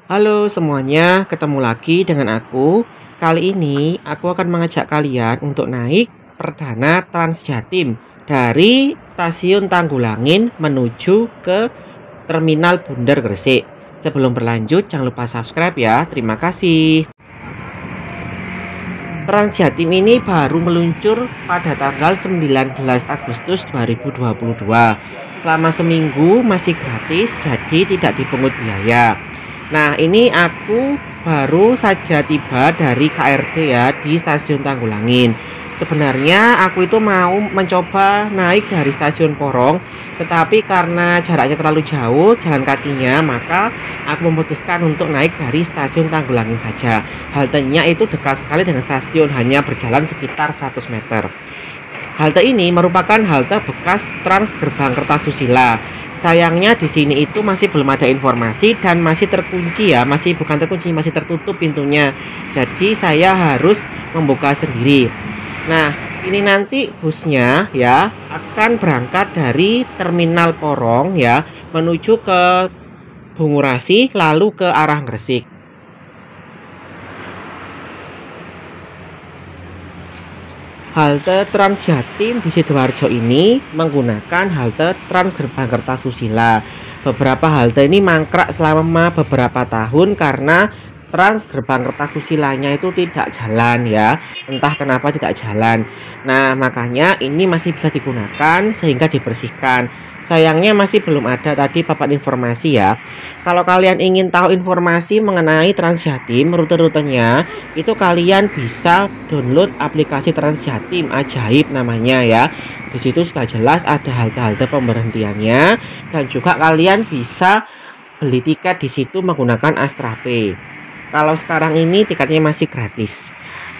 Halo semuanya, ketemu lagi dengan aku. Kali ini aku akan mengajak kalian untuk naik perdana Trans Jatim dari stasiun Tanggulangin menuju ke Terminal Bundar Gresik. Sebelum berlanjut, jangan lupa subscribe ya. Terima kasih. Trans Jatim ini baru meluncur pada tanggal 19 Agustus 2022. Selama seminggu masih gratis, jadi tidak dipungut biaya. Nah, ini aku baru saja tiba dari KRD ya di stasiun Tanggulangin. Sebenarnya aku itu mau mencoba naik dari stasiun Porong, tetapi karena jaraknya terlalu jauh jalan kakinya, maka aku memutuskan untuk naik dari stasiun Tanggulangin saja. Haltenya itu dekat sekali dengan stasiun, hanya berjalan sekitar 100 meter. Halte ini merupakan halte bekas Trans Gerbang Kertasusila. Sayangnya di sini itu masih belum ada informasi dan masih terkunci ya, masih bukan terkunci, masih tertutup pintunya. Jadi saya harus membuka sendiri. Nah, ini nanti busnya ya akan berangkat dari Terminal Porong ya menuju ke Bungurasi lalu ke arah Gresik. Halte Trans Jatim di Sidoarjo ini menggunakan halte Trans Gerbang Kertasusila. Beberapa halte ini mangkrak selama beberapa tahun karena Trans Gerbang Kertasusilanya itu tidak jalan ya. Entah kenapa tidak jalan. Nah, makanya ini masih bisa digunakan sehingga dibersihkan. Sayangnya masih belum ada tadi papan informasi ya. Kalau kalian ingin tahu informasi mengenai Trans Jatim rute-rutenya, itu kalian bisa download aplikasi Trans Jatim Ajaib namanya ya. Di situ sudah jelas ada halte-halte pemberhentiannya dan juga kalian bisa beli tiket di situ menggunakan Astra Pay. Kalau sekarang ini tiketnya masih gratis.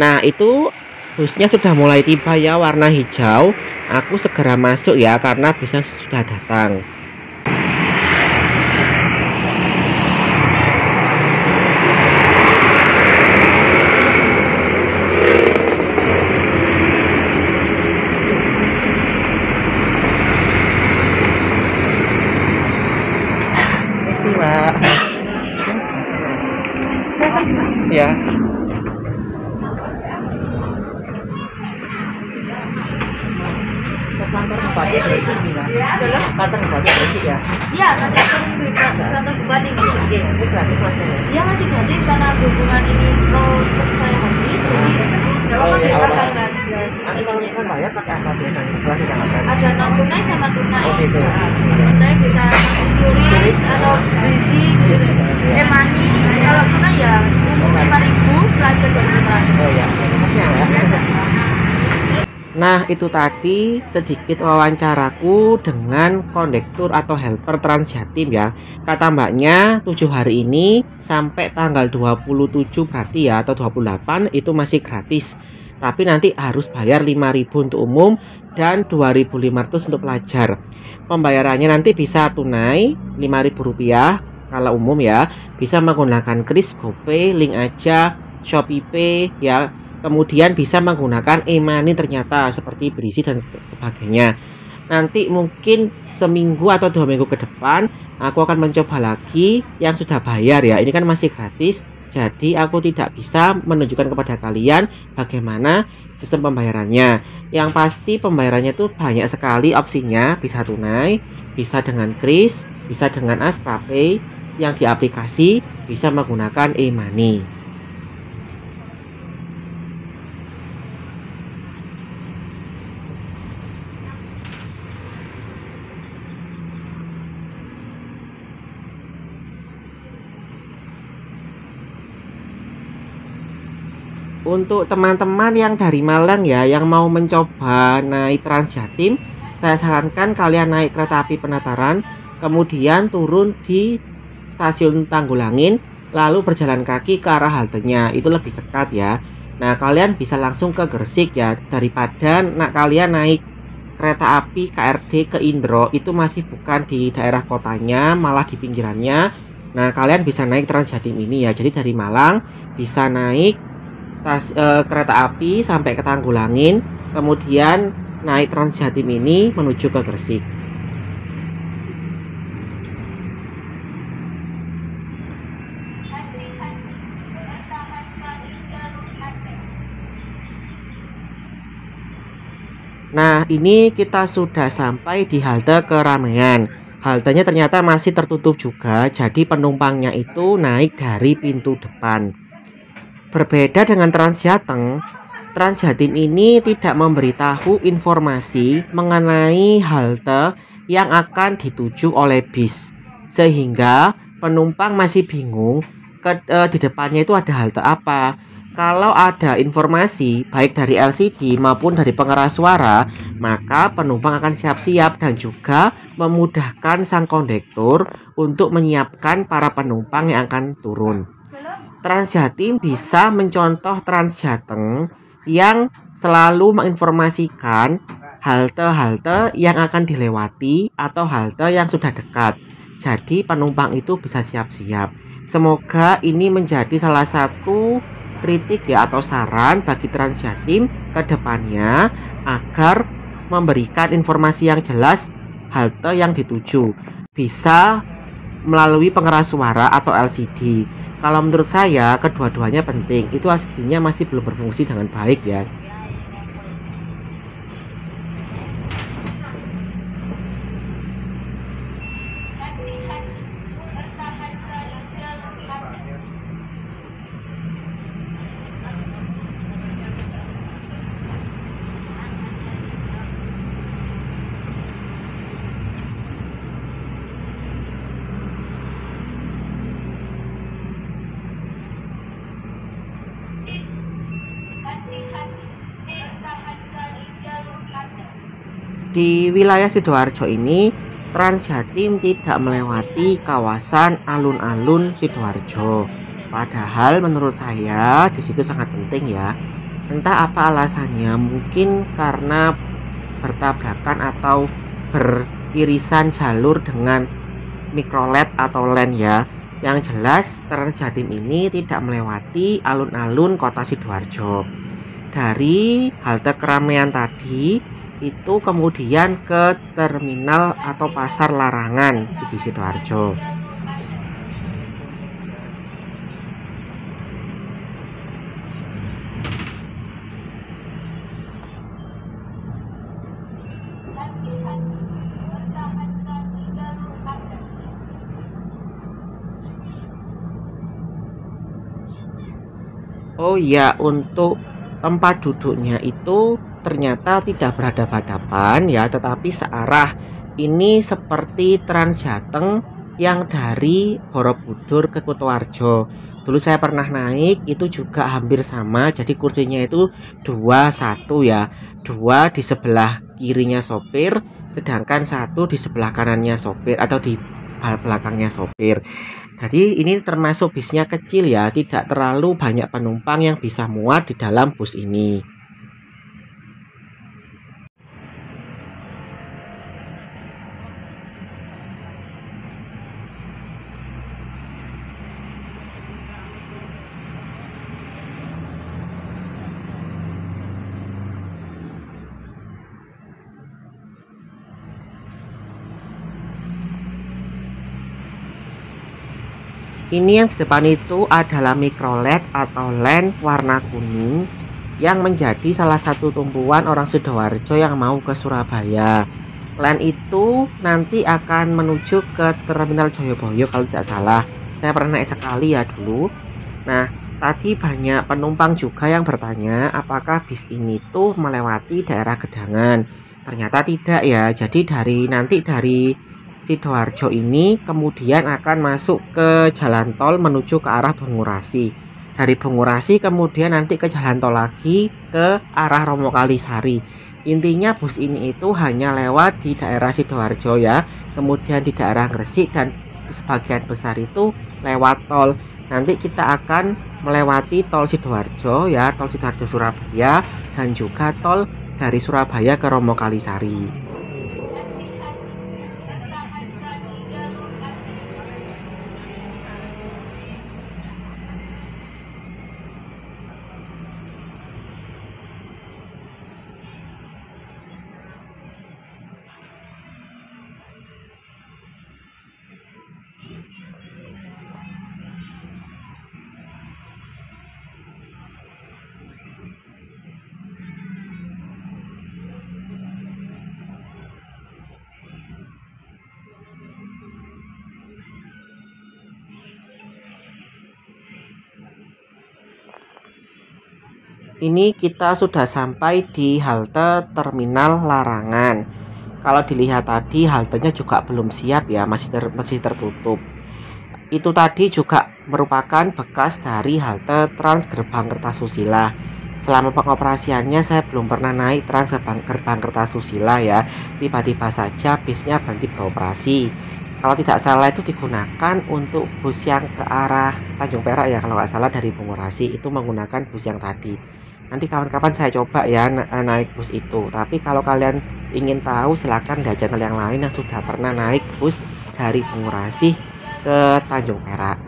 Nah, itu busnya sudah mulai tiba ya, warna hijau. Aku segera masuk ya karena busnya sudah datang. Terima kasih, Mbak. Ya. Kantor Bupati Gresik kantor Bupati Gresik ya? Iya, kantor Bupati Gresik. Ini gratis mas ya? Iya, masih gratis karena hubungan ini stok saya habis, jadi nggak apa-apa dibakar kan. Kan bayar pakai apa biasanya? Kelas Ada non tunai sama tunai. Oh gitu. Saya bisa pakai QRIS atau Brizi gitu deh. E-money kalau tunai ya umum 5.000, pelajar 2.500. Oh ya, terima kasih ya. Biasa. Nah, itu tadi sedikit wawancaraku dengan kondektur atau helper Trans Jatim ya. Kata mbaknya 7 hari ini sampai tanggal 27 berarti ya, atau 28 itu masih gratis. Tapi nanti harus bayar 5.000 untuk umum dan 2.500 untuk pelajar. Pembayarannya nanti bisa tunai 5.000 rupiah kalau umum ya. Bisa menggunakan kris, GoPay, Link Aja, Shopee Pay ya. Kemudian bisa menggunakan e-money ternyata seperti Brizi dan sebagainya. Nanti mungkin seminggu atau 2 minggu ke depan aku akan mencoba lagi yang sudah bayar ya. Ini kan masih gratis, jadi aku tidak bisa menunjukkan kepada kalian bagaimana sistem pembayarannya. Yang pasti pembayarannya tuh banyak sekali opsinya. Bisa tunai, bisa dengan kris, bisa dengan Astra Pay, yang di aplikasi bisa menggunakan e-money. Untuk teman-teman yang dari Malang ya, yang mau mencoba naik Trans Jatim, saya sarankan kalian naik kereta api Penataran, kemudian turun di stasiun Tanggulangin, lalu berjalan kaki ke arah haltenya. Itu lebih dekat ya. Nah, kalian bisa langsung ke Gresik ya, daripada kalian naik kereta api KRD ke Indro, itu masih bukan di daerah kotanya, malah di pinggirannya. Nah, kalian bisa naik Trans Jatim ini ya. Jadi dari Malang bisa naik kereta api sampai ke Tanggulangin, kemudian naik Trans Jatim ini menuju ke Gresik. Nah, ini kita sudah sampai di halte keramaian. Haltenya ternyata masih tertutup juga, jadi penumpangnya itu naik dari pintu depan. Berbeda dengan Transjateng, Transjatim ini tidak memberitahu informasi mengenai halte yang akan dituju oleh bis, sehingga penumpang masih bingung di depannya itu ada halte apa. Kalau ada informasi baik dari LCD maupun dari pengeras suara, maka penumpang akan siap-siap dan juga memudahkan sang kondektur untuk menyiapkan para penumpang yang akan turun. Transjatim bisa mencontoh Transjateng yang selalu menginformasikan halte-halte yang akan dilewati atau halte yang sudah dekat. Jadi penumpang itu bisa siap-siap. Semoga ini menjadi salah satu kritik ya atau saran bagi Transjatim ke depannya agar memberikan informasi yang jelas halte yang dituju. Bisa melalui pengeras suara atau LCD. Kalau menurut saya kedua-duanya penting. Itu LCD-nya masih belum berfungsi dengan baik ya. Di wilayah Sidoarjo ini, Transjatim tidak melewati kawasan alun-alun Sidoarjo. Padahal menurut saya di situ sangat penting ya. Entah apa alasannya, mungkin karena bertabrakan atau beririsan jalur dengan mikrolet atau len ya. Yang jelas Transjatim ini tidak melewati alun-alun kota Sidoarjo. Dari halte keramaian tadi itu kemudian ke terminal atau pasar larangan di Sidoarjo. Oh iya, untuk tempat duduknya itu ternyata tidak berhadapan-hadapan ya, tetapi searah. Ini seperti Transjateng yang dari Borobudur ke Kutoarjo. Dulu saya pernah naik, itu juga hampir sama. Jadi kursinya itu 2-1 ya. 2 di sebelah kirinya sopir, sedangkan 1 di sebelah kanannya sopir atau di belakangnya sopir. Jadi ini termasuk bisnya kecil ya, tidak terlalu banyak penumpang yang bisa muat di dalam bus ini. Ini yang di depan itu adalah mikrolet atau len warna kuning yang menjadi salah satu tumpuan orang Sidoarjo yang mau ke Surabaya. Len itu nanti akan menuju ke Terminal Joyoboyo kalau tidak salah. Saya pernah naik sekali ya dulu. Nah, tadi banyak penumpang juga yang bertanya apakah bis ini tuh melewati daerah Gedangan. Ternyata tidak ya. Jadi nanti dari Sidoarjo ini kemudian akan masuk ke jalan tol menuju ke arah Bungurasi. Dari Bungurasi kemudian nanti ke jalan tol lagi ke arah Romo Kalisari. Intinya bus ini itu hanya lewat di daerah Sidoarjo ya, kemudian di daerah Gresik, dan sebagian besar itu lewat tol. Nanti kita akan melewati tol Sidoarjo ya, tol Sidoarjo Surabaya, dan juga tol dari Surabaya ke Romo Kalisari. Ini kita sudah sampai di halte terminal Larangan. Kalau dilihat tadi haltenya juga belum siap ya, masih tertutup. Itu tadi juga merupakan bekas dari halte Trans Gerbang Kertasusila. Selama pengoperasiannya saya belum pernah naik Trans Gerbang Kertasusila ya. Tiba-tiba saja bisnya berhenti beroperasi. Kalau tidak salah itu digunakan untuk bus yang ke arah Tanjung Perak ya, kalau nggak salah dari Bungurasi itu menggunakan bus yang tadi. Nanti kapan-kapan saya coba ya naik bus itu. Tapi kalau kalian ingin tahu silahkan lihat channel yang lain yang sudah pernah naik bus dari Bungurasi ke Tanjung Perak.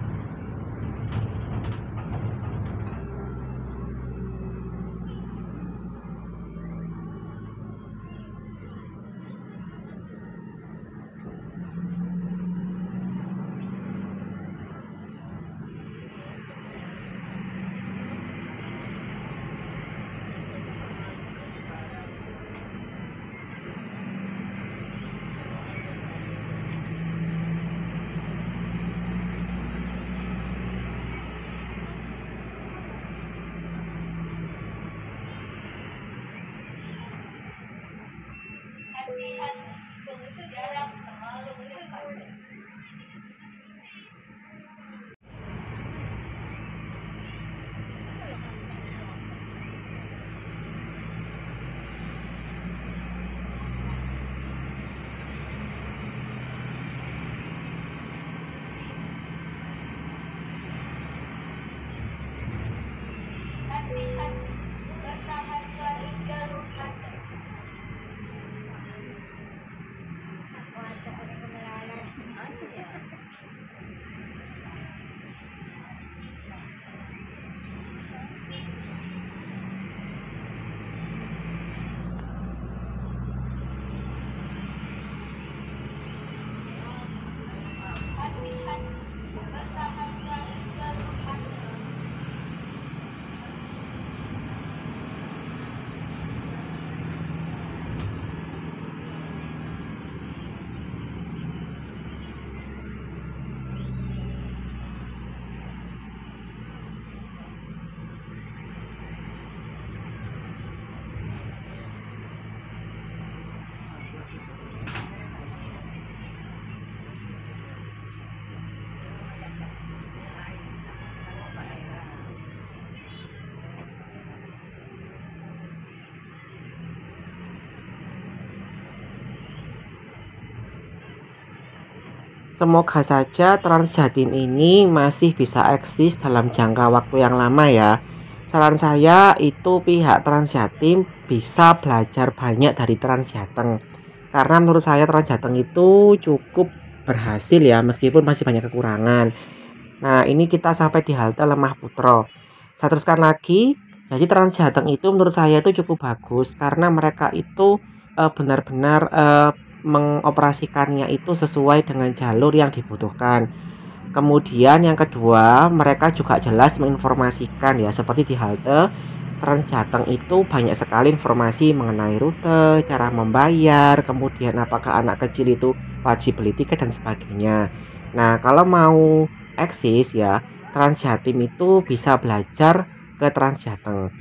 Semoga saja Trans Jatim ini masih bisa eksis dalam jangka waktu yang lama ya. Saran saya itu pihak Trans Jatim bisa belajar banyak dari Trans Jateng. Karena menurut saya Trans Jateng itu cukup berhasil ya, meskipun masih banyak kekurangan. Nah, ini kita sampai di halte Lemah Putro. Saya teruskan lagi. Jadi Trans Jateng itu menurut saya itu cukup bagus karena mereka itu benar-benar mengoperasikannya itu sesuai dengan jalur yang dibutuhkan. Kemudian yang kedua, mereka juga jelas menginformasikan ya, seperti di halte Trans Jateng itu banyak sekali informasi mengenai rute, cara membayar, kemudian apakah anak kecil itu wajib beli tiket dan sebagainya. Nah, kalau mau eksis ya, Trans Jatim itu bisa belajar ke Trans Jateng.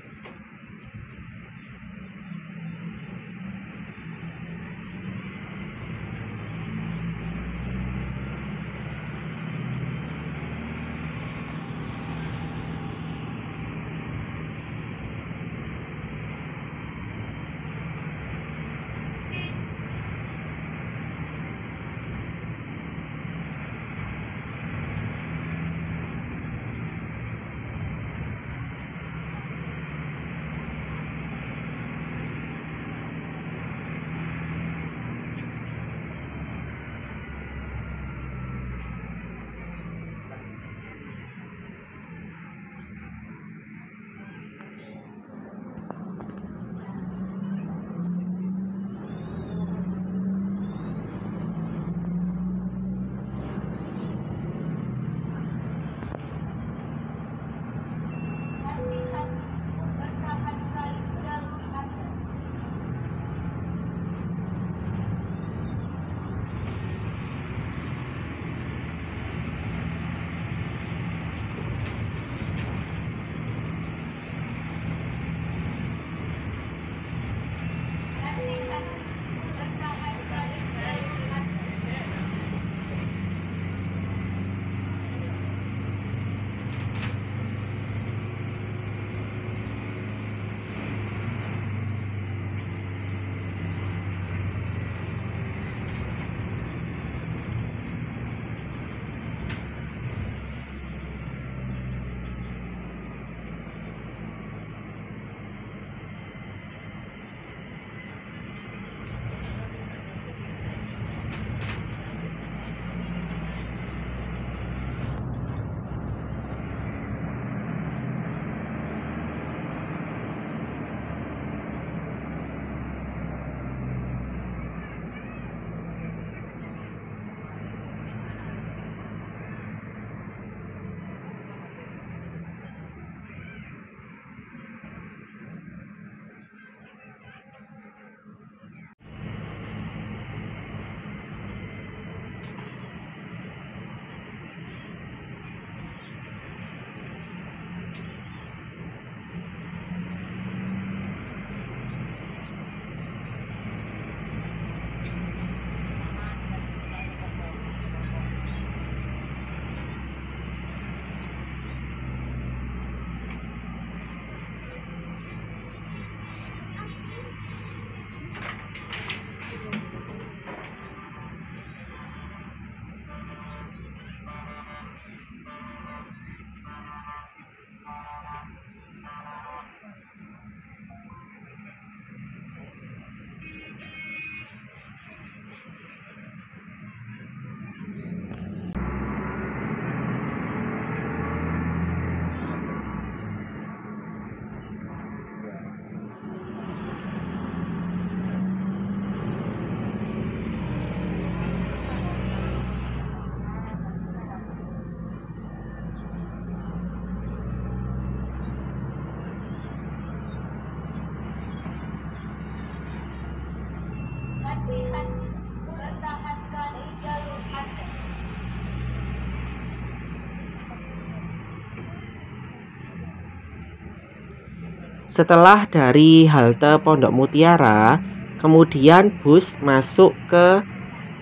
Setelah dari halte Pondok Mutiara, kemudian bus masuk ke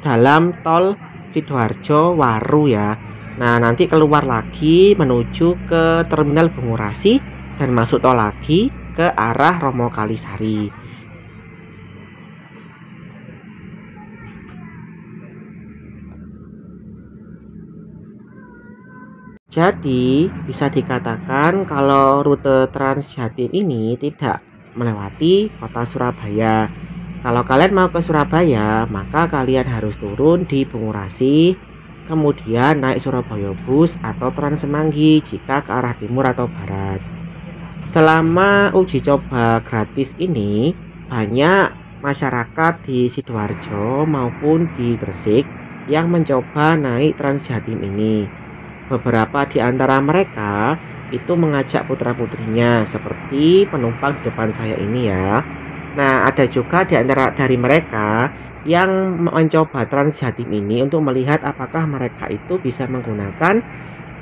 dalam tol Sidoarjo Waru ya. Nah, nanti keluar lagi menuju ke Terminal Bungurasi dan masuk tol lagi ke arah Romo Kalisari. Jadi bisa dikatakan kalau rute Trans Jatim ini tidak melewati kota Surabaya. Kalau kalian mau ke Surabaya, maka kalian harus turun di Bungurasi, kemudian naik Surabaya Bus atau Trans Semanggi jika ke arah timur atau barat. Selama uji coba gratis ini, banyak masyarakat di Sidoarjo maupun di Gresik yang mencoba naik Trans Jatim ini. Beberapa di antara mereka itu mengajak putra-putrinya seperti penumpang di depan saya ini ya. Nah, ada juga di antara dari mereka yang mencoba Trans Jatim ini untuk melihat apakah mereka itu bisa menggunakan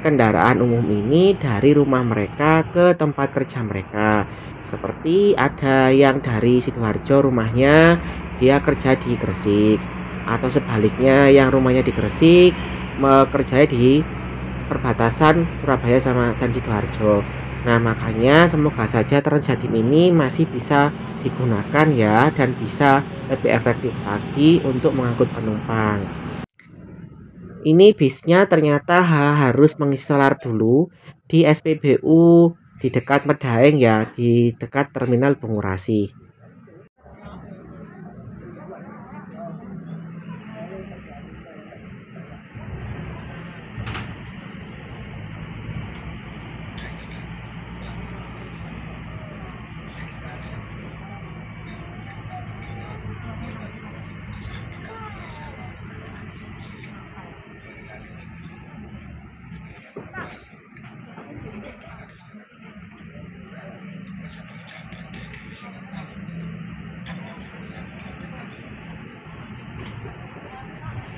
kendaraan umum ini dari rumah mereka ke tempat kerja mereka. Seperti ada yang dari Sidoarjo rumahnya dia kerja di Gresik, atau sebaliknya yang rumahnya di Gresik kerjanya di perbatasan Surabaya dan Sidoarjo. Nah, makanya semoga saja Trans Jatim ini masih bisa digunakan ya, dan bisa lebih efektif lagi untuk mengangkut penumpang. Ini bisnya ternyata harus mengisi solar dulu di SPBU di dekat Medaeng ya, di dekat Terminal Bungurasi.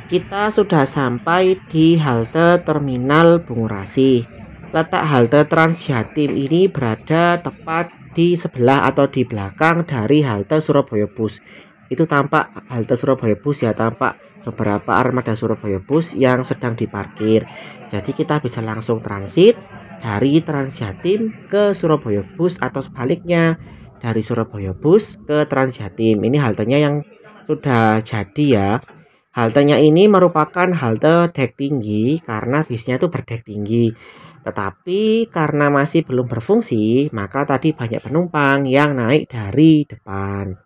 Kita sudah sampai di halte Terminal Bungurasi. Letak halte Trans Jatim ini berada tepat di sebelah atau di belakang dari halte Surabaya Bus. Itu tampak halte Surabaya Bus ya, tampak beberapa armada Surabaya Bus yang sedang diparkir. Jadi kita bisa langsung transit dari Trans Jatim ke Surabaya Bus atau sebaliknya dari Surabaya Bus ke Trans Jatim. Ini haltenya yang sudah jadi ya. Haltenya ini merupakan halte dek tinggi karena bisnya itu berdek tinggi. Tetapi karena masih belum berfungsi, maka tadi banyak penumpang yang naik dari depan.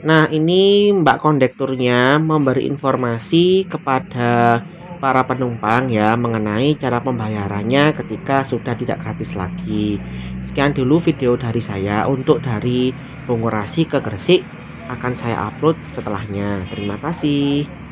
Nah, ini Mbak kondekturnya memberi informasi kepada para penumpang ya mengenai cara pembayarannya ketika sudah tidak gratis lagi. Sekian dulu video dari saya. Untuk dari Bungurasi ke Gresik akan saya upload setelahnya. Terima kasih.